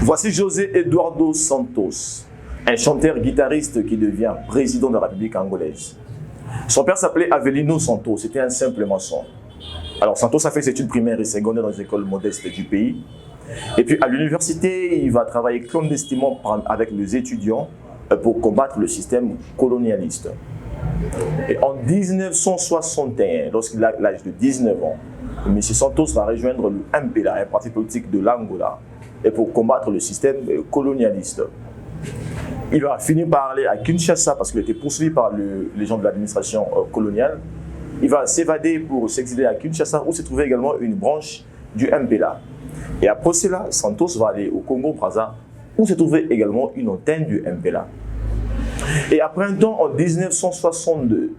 Voici José Eduardo Santos, un chanteur-guitariste qui devient président de la République angolaise. Son père s'appelait Avelino Santos, c'était un simple maçon. Alors Santos a fait ses études primaires et secondaires dans les écoles modestes du pays. Et puis à l'université, il va travailler clandestinement avec les étudiants pour combattre le système colonialiste. Et en 1961, lorsqu'il a l'âge de 19 ans, M. Santos va rejoindre le MPLA, un parti politique de l'Angola, et pour combattre le système colonialiste. Il va finir par aller à Kinshasa parce qu'il était poursuivi par les gens de l'administration coloniale. Il va s'évader pour s'exiler à Kinshasa où se trouvait également une branche du MPLA. Et après cela, Santos va aller au Congo-Brazza où se trouvait également une antenne du MPLA. Et après un temps, en 1962,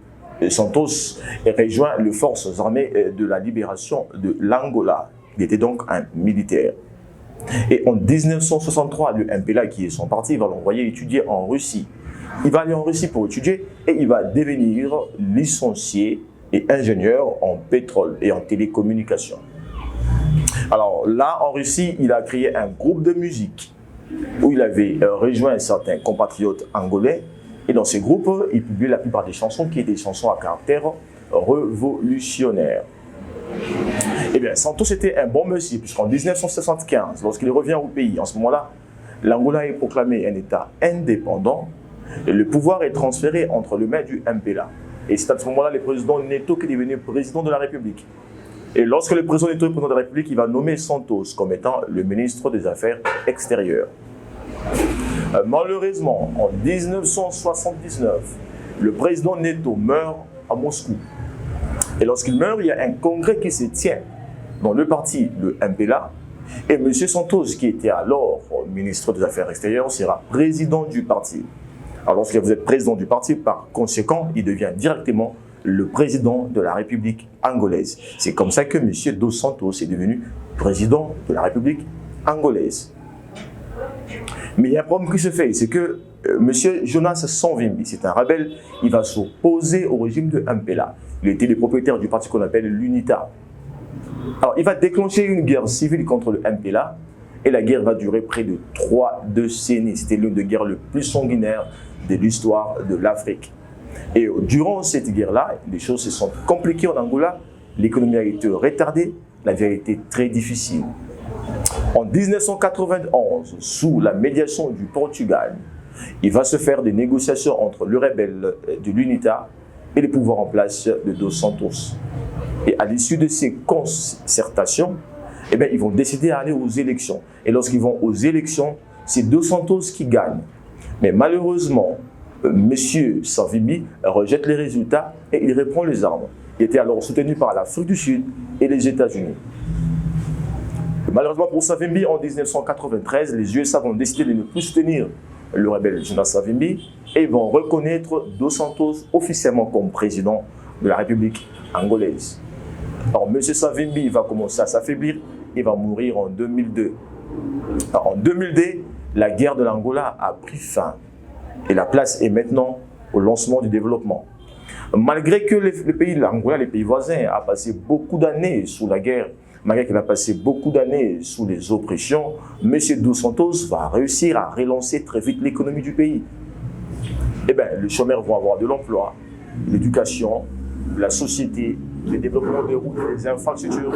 Santos rejoint les forces armées de la libération de l'Angola. Il était donc un militaire. Et en 1963, le MPLA, qui est son parti, va l'envoyer étudier en Russie. Il va aller en Russie pour étudier et il va devenir licencié et ingénieur en pétrole et en télécommunications. Alors là, en Russie, il a créé un groupe de musique où il avait rejoint certains compatriotes angolais. Et dans ces groupes, il publiait la plupart des chansons qui étaient des chansons à caractère révolutionnaire. Eh bien, Santos était un bon monsieur, puisqu'en 1975, lorsqu'il revient au pays, en ce moment-là, l'Angola est proclamé un État indépendant et le pouvoir est transféré entre les mains du MPLA. Et c'est à ce moment-là le président Neto qui est devenu président de la République. Et lorsque le président Neto est président de la République, il va nommer Santos comme étant le ministre des Affaires extérieures. Malheureusement, en 1979, le président Neto meurt à Moscou. Et lorsqu'il meurt, il y a un congrès qui se tient dans le parti, le MPLA, et M. Santos, qui était alors ministre des Affaires extérieures, sera président du parti. Alors lorsque vous êtes président du parti, par conséquent, il devient directement le président de la République angolaise. C'est comme ça que M. Dos Santos est devenu président de la République angolaise. Mais il y a un problème qui se fait, c'est que M. Jonas Savimbi, c'est un rebelle, il va s'opposer au régime de MPLA. Il était le propriétaire du parti qu'on appelle l'UNITA. Alors, il va déclencher une guerre civile contre le MPLA et la guerre va durer près de 3 décennies. C'était l'une des guerres les plus sanguinaires de l'histoire de l'Afrique. Et durant cette guerre-là, les choses se sont compliquées en Angola, l'économie a été retardée, la vie a été très difficile. En 1991, sous la médiation du Portugal, il va se faire des négociations entre le rebelle de l'UNITA et les pouvoirs en place de Dos Santos. Et à l'issue de ces concertations, eh bien, ils vont décider d'aller aux élections. Et lorsqu'ils vont aux élections, c'est Dos Santos qui gagne. Mais malheureusement, M. Savimbi rejette les résultats et il reprend les armes. Il était alors soutenu par l'Afrique du Sud et les États-Unis. Malheureusement pour Savimbi, en 1993, les USA vont décider de ne plus soutenir le rebelle Jonas Savimbi et vont reconnaître Dos Santos officiellement comme président de la République angolaise. Alors, M. Savimbi va commencer à s'affaiblir et va mourir en 2002. Alors, en 2002, la guerre de l'Angola a pris fin et la place est maintenant au lancement du développement. Malgré que le pays de l'Angola, les pays voisins, a passé beaucoup d'années sous la guerre, malgré qu'il a passé beaucoup d'années sous les oppressions, M. Dos Santos va réussir à relancer très vite l'économie du pays. Eh bien, les chômeurs vont avoir de l'emploi, l'éducation, la société, le développement des routes, des infrastructures.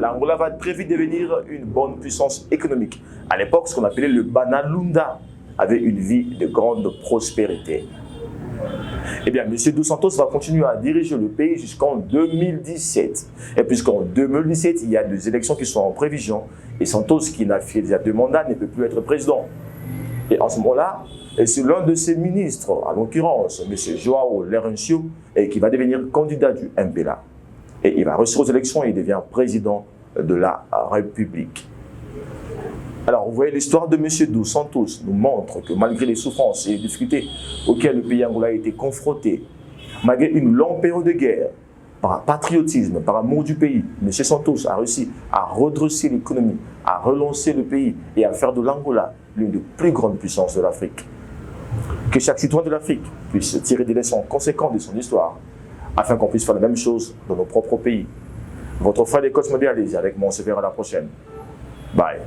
L'Angola va très vite devenir une bonne puissance économique. À l'époque, ce qu'on appelait le Banalunda avait une vie de grande prospérité. Eh bien, M. Dos Santos va continuer à diriger le pays jusqu'en 2017. Et puisqu'en 2017, il y a des élections qui sont en prévision, et Santos, qui n'a fait déjà 2 mandats, ne peut plus être président. Et en ce moment-là, c'est l'un de ses ministres, en l'occurrence M. João Lourenço, qui va devenir candidat du MPLA. Et il va réussir aux élections et il devient président de la République. Alors, vous voyez, l'histoire de M. Dos Santos nous montre que malgré les souffrances et les difficultés auxquelles le pays angolais a été confronté, malgré une longue période de guerre, par patriotisme, par amour du pays, M. Santos a réussi à redresser l'économie, à relancer le pays et à faire de l'Angola l'une des plus grandes puissances de l'Afrique. Que chaque citoyen de l'Afrique puisse tirer des leçons conséquentes de son histoire, afin qu'on puisse faire la même chose dans nos propres pays. Votre frère et coach Mobile, avec moi, on se verra la prochaine. Bye.